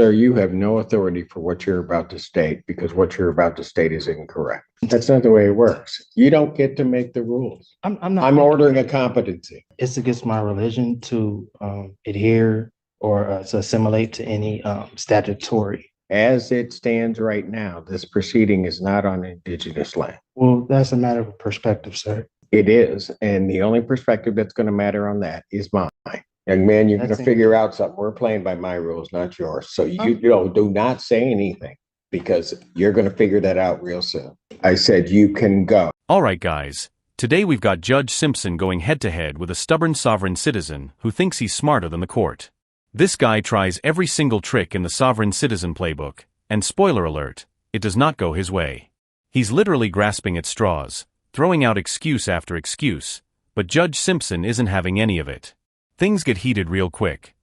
Sir, you have no authority for what you're about to state because what you're about to state is incorrect. That's not the way it works. You don't get to make the rules. I'm not. I'm ordering a competency. It's against my religion to adhere or to assimilate to any statutory. As it stands right now, this proceeding is not on indigenous land. Well, that's a matter of perspective, sir. It is. And the only perspective that's going to matter on that is mine. Young man, you're going to figure out something. We're playing by my rules, not yours. So you do not say anything because you're going to figure that out real soon. I said you can go. All right, guys. Today we've got Judge Simpson going head-to-head with a stubborn sovereign citizen who thinks he's smarter than the court. This guy tries every single trick in the sovereign citizen playbook, and spoiler alert, it does not go his way. He's literally grasping at straws, throwing out excuse after excuse, but Judge Simpson isn't having any of it. Things get heated real quick.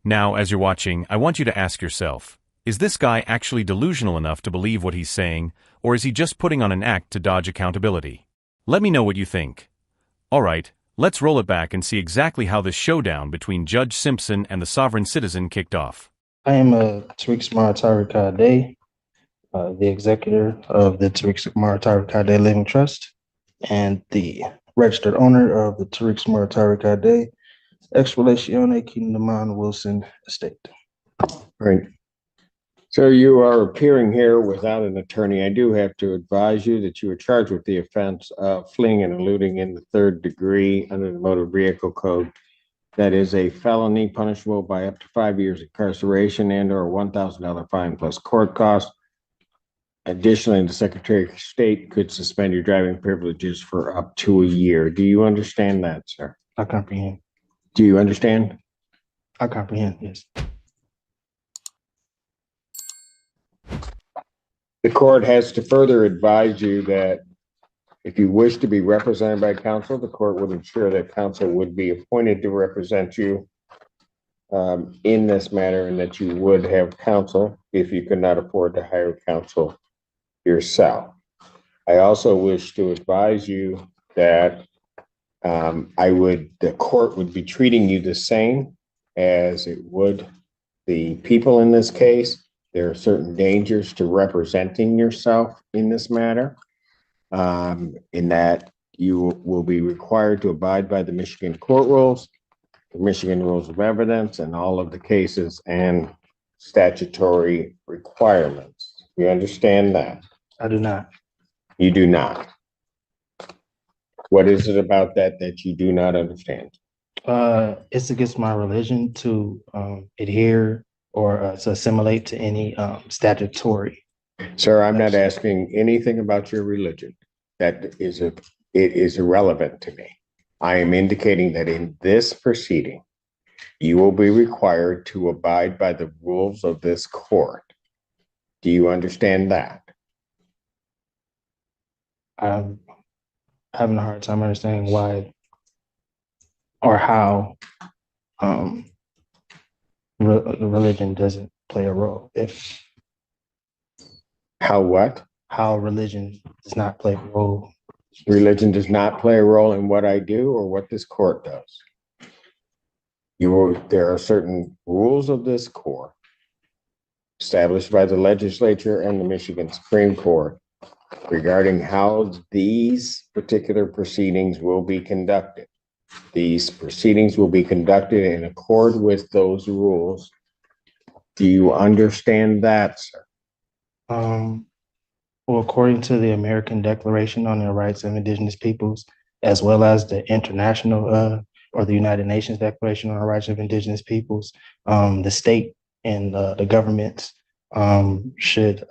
Now, as you're watching, I want you to ask yourself, is this guy actually delusional enough to believe what he's saying, or is he just putting on an act to dodge accountability? Let me know what you think. All right, let's roll it back and see exactly how this showdown between Judge Simpson and the sovereign citizen kicked off. I am Tariq Samaritari Kade, the executor of the Tariq Samaritari Kade Living Trust and the registered owner of the Tariq Samaritari Kade Ex Relatione Kingdomon Wilson Estate. Right. So you are appearing here without an attorney. I do have to advise you that you are charged with the offense of fleeing and eluding in the third degree under the Motor Vehicle Code. That is a felony punishable by up to 5 years incarceration and or a $1,000 fine plus court costs. Additionally, the Secretary of State could suspend your driving privileges for up to a year. Do you understand that, sir? I comprehend. Do you understand? I comprehend, yes. The court has to further advise you that if you wish to be represented by counsel, the court would ensure that counsel would be appointed to represent you in this matter and that you would have counsel if you could not afford to hire counsel yourself. I also wish to advise you that the court would be treating you the same as it would the people in this case. There are certain dangers to representing yourself in this matter, in that you will be required to abide by the Michigan court rules, the Michigan rules of evidence, and all of the cases and statutory requirements. You understand that? I do not. You do not. What is it about that you do not understand? It's against my religion to adhere or to assimilate to any statutory. Sir, I'm not asking anything about your religion. It is irrelevant to me. I am indicating that in this proceeding, you will be required to abide by the rules of this court. Do you understand that? I'm having a hard time understanding why or how religion doesn't play a role. How religion does not play a role. Religion does not play a role in what I do or what this court does. There are certain rules of this court established by the legislature and the Michigan Supreme Court regarding how these particular proceedings will be conducted. These proceedings will be conducted in accord with those rules. Do you understand that, sir? Well, according to the American Declaration on the Rights of Indigenous Peoples, as well as the international or the United Nations Declaration on the Rights of Indigenous Peoples, the state and the governments should.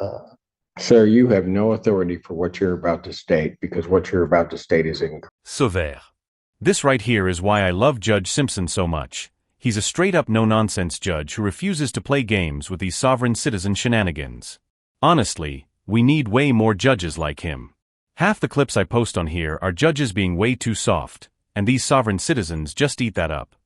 Sir, you have no authority for what you're about to state because what you're about to state is incorrect. Sévère. This right here is why I love Judge Simpson so much. He's a straight-up no-nonsense judge who refuses to play games with these sovereign citizen shenanigans. Honestly, we need way more judges like him. Half the clips I post on here are judges being way too soft, and these sovereign citizens just eat that up.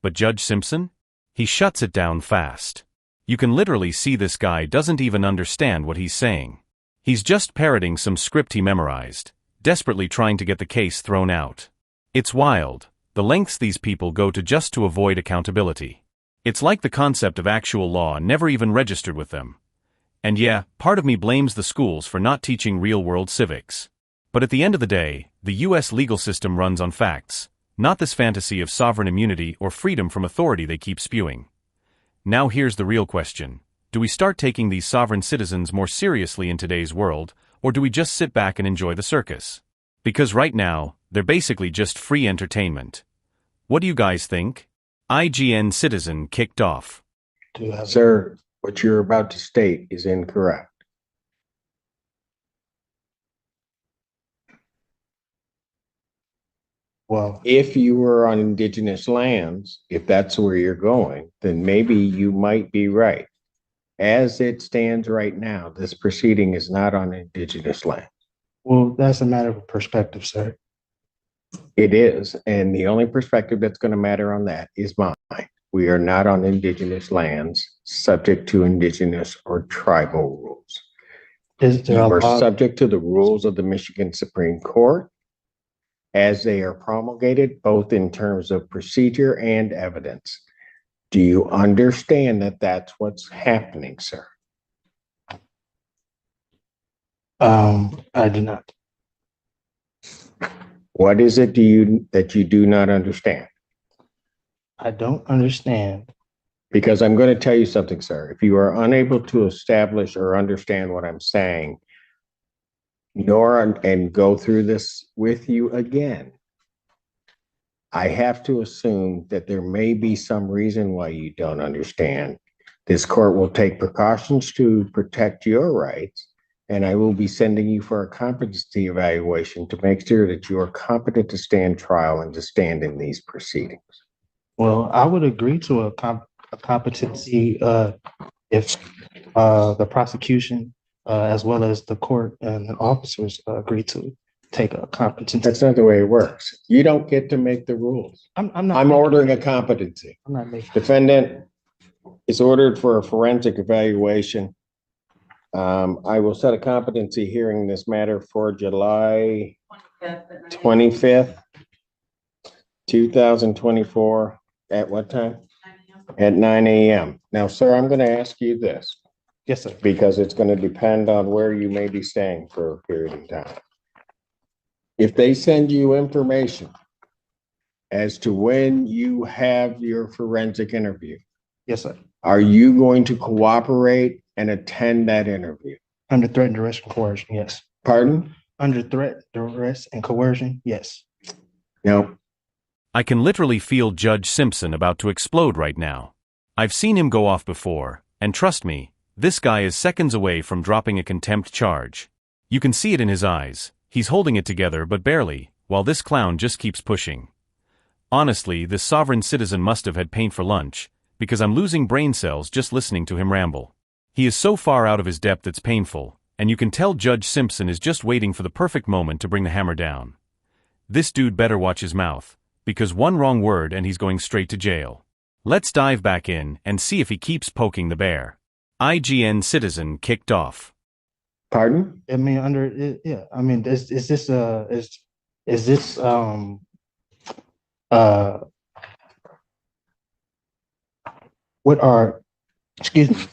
But Judge Simpson? He shuts it down fast. You can literally see this guy doesn't even understand what he's saying. He's just parroting some script he memorized, desperately trying to get the case thrown out. It's wild, the lengths these people go to just to avoid accountability. It's like the concept of actual law never even registered with them. And yeah, part of me blames the schools for not teaching real-world civics. But at the end of the day, the US legal system runs on facts, not this fantasy of sovereign immunity or freedom from authority they keep spewing. Now here's the real question. Do we start taking these sovereign citizens more seriously in today's world, or do we just sit back and enjoy the circus? Because right now, they're basically just free entertainment. What do you guys think? IGN citizen kicked off. Sir, what you're about to state is incorrect. Well, If you were on indigenous lands, if that's where you're going, then maybe you might be right. As it stands right now, this proceeding is not on indigenous land. well, that's a matter of perspective, sir. It is, and the only perspective that's going to matter on that is mine. We are not on indigenous lands, subject to indigenous or tribal rules. Is there You a are law? subject to the rules of the Michigan Supreme Court as they are promulgated, both in terms of procedure and evidence. Do you understand that that's what's happening, sir? I do not. What is it that you do not understand? I don't understand. Because I'm going to tell you something, sir. If you are unable to establish or understand what I'm saying, and go through this with you again, I have to assume that there may be some reason why you don't understand. This court will take precautions to protect your rights, and I will be sending you for a competency evaluation to make sure that you are competent to stand trial and to stand in these proceedings. Well, I would agree to a competency if the prosecution as well as the court and the officers agree to take a competency. That's not the way it works. You don't get to make the rules. I'm not. I'm ordering a competency. I'm not making. Defendant is ordered for a forensic evaluation. I will set a competency hearing in this matter for July 25th, 2024. At what time? At 9 a.m. Now, sir, I'm going to ask you this Yes, sir. because it's going to depend on where you may be staying for a period of time. If they send you information as to when you have your forensic interview, Yes, sir. are you going to cooperate and attend that interview? Under threat, duress, and coercion. Yes. Pardon? Under threat, duress, and coercion. Yes. No. I can literally feel Judge Simpson about to explode right now. I've seen him go off before, and trust me, this guy is seconds away from dropping a contempt charge. You can see it in his eyes. He's holding it together but barely, while this clown just keeps pushing. Honestly, this sovereign citizen must have had paint for lunch, because I'm losing brain cells just listening to him ramble. He is so far out of his depth it's painful, and you can tell Judge Simpson is just waiting for the perfect moment to bring the hammer down. This dude better watch his mouth, because one wrong word and he's going straight to jail. Let's dive back in and see if he keeps poking the bear. IGN citizen kicked off. Pardon? I mean, yeah. I mean, is this what are, excuse me,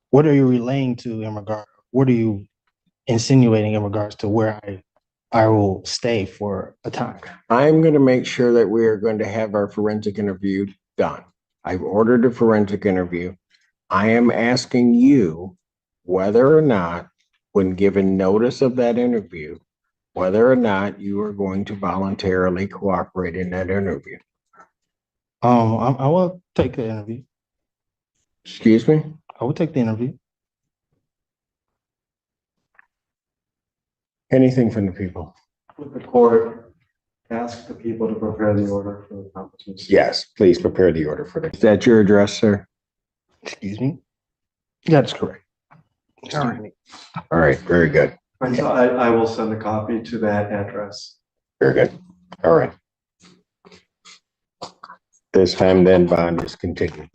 what are you relaying to in regard? What are you insinuating in regards to where I will stay for a time? I'm going to make sure that we are going to have our forensic interview done. I've ordered a forensic interview. I am asking you whether or not, when given notice of that interview, whether or not you are going to voluntarily cooperate in that interview. I will take the interview. Excuse me? I will take the interview. Anything from the people? With the court, ask the people to prepare the order for the competition. Yes, please prepare the order for that. Is that your address, sir? Excuse me. That's correct. All right, very good. And so I will send a copy to that address. Very good. All right. This time then bond is continued.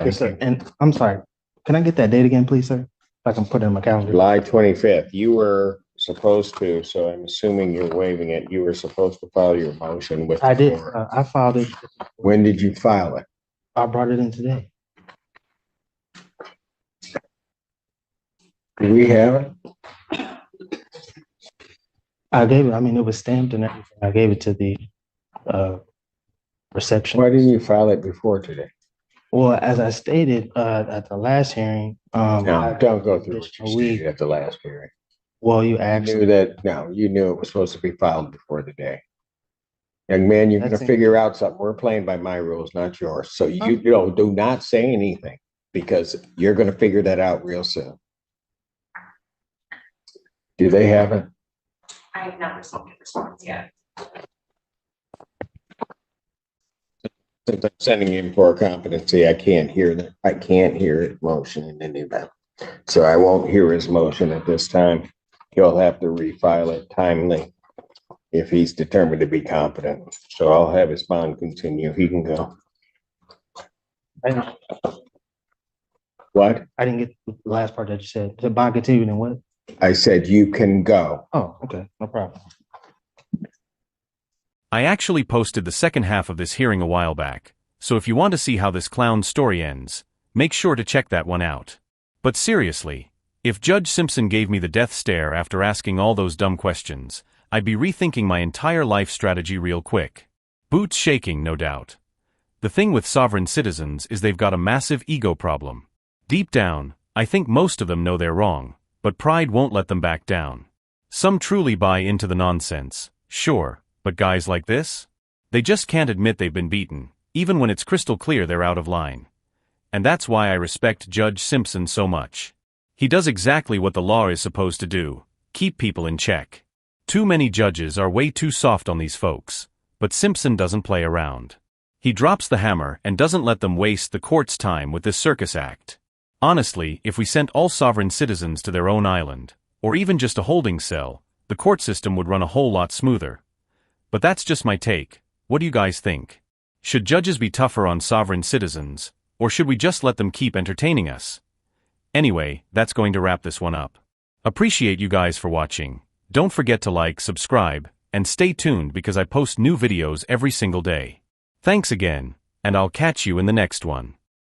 Yes, sir. And I'm sorry. Can I get that date again, please, sir? If I can put it in my calendar. July 25th. You were supposed to, so I'm assuming you're waiving it. You were supposed to file your motion with. I the did, court. I filed it. When did you file it? I brought it in today. Do we have it? I gave it, I mean, it was stamped and everything. I gave it to the reception. Why didn't you file it before today? Well, as I stated at the last hearing, No, don't go through what you additional week. stated at the last hearing. Well, you You asked. knew that, no, you knew it was supposed to be filed before the day. Young man, you're gonna That's it. figure out something. We're playing by my rules, not yours. So you know, do not say anything because you're gonna figure that out real soon. Do they have it? I have not received a response yet. Since I'm sending in for a competency, I can't hear that. I can't hear his motion in any event. So I won't hear his motion at this time. He'll have to refile it timely if he's determined to be competent. So I'll have his bond continue. He can go. What? I didn't get the last part that you said. The bond continued and what? I said you can go. Oh, okay, no problem. I actually posted the second half of this hearing a while back, so if you want to see how this clown's story ends, make sure to check that one out. But seriously, if Judge Simpson gave me the death stare after asking all those dumb questions, I'd be rethinking my entire life strategy real quick. Boots shaking, no doubt. The thing with sovereign citizens is they've got a massive ego problem. Deep down, I think most of them know they're wrong, but pride won't let them back down. Some truly buy into the nonsense, sure, but guys like this? They just can't admit they've been beaten, even when it's crystal clear they're out of line. And that's why I respect Judge Simpson so much. He does exactly what the law is supposed to do, keep people in check. Too many judges are way too soft on these folks, but Simpson doesn't play around. He drops the hammer and doesn't let them waste the court's time with this circus act. Honestly, if we sent all sovereign citizens to their own island, or even just a holding cell, the court system would run a whole lot smoother. But that's just my take. What do you guys think? Should judges be tougher on sovereign citizens, or should we just let them keep entertaining us? Anyway, that's going to wrap this one up. Appreciate you guys for watching. Don't forget to like, subscribe, and stay tuned because I post new videos every single day. Thanks again, and I'll catch you in the next one.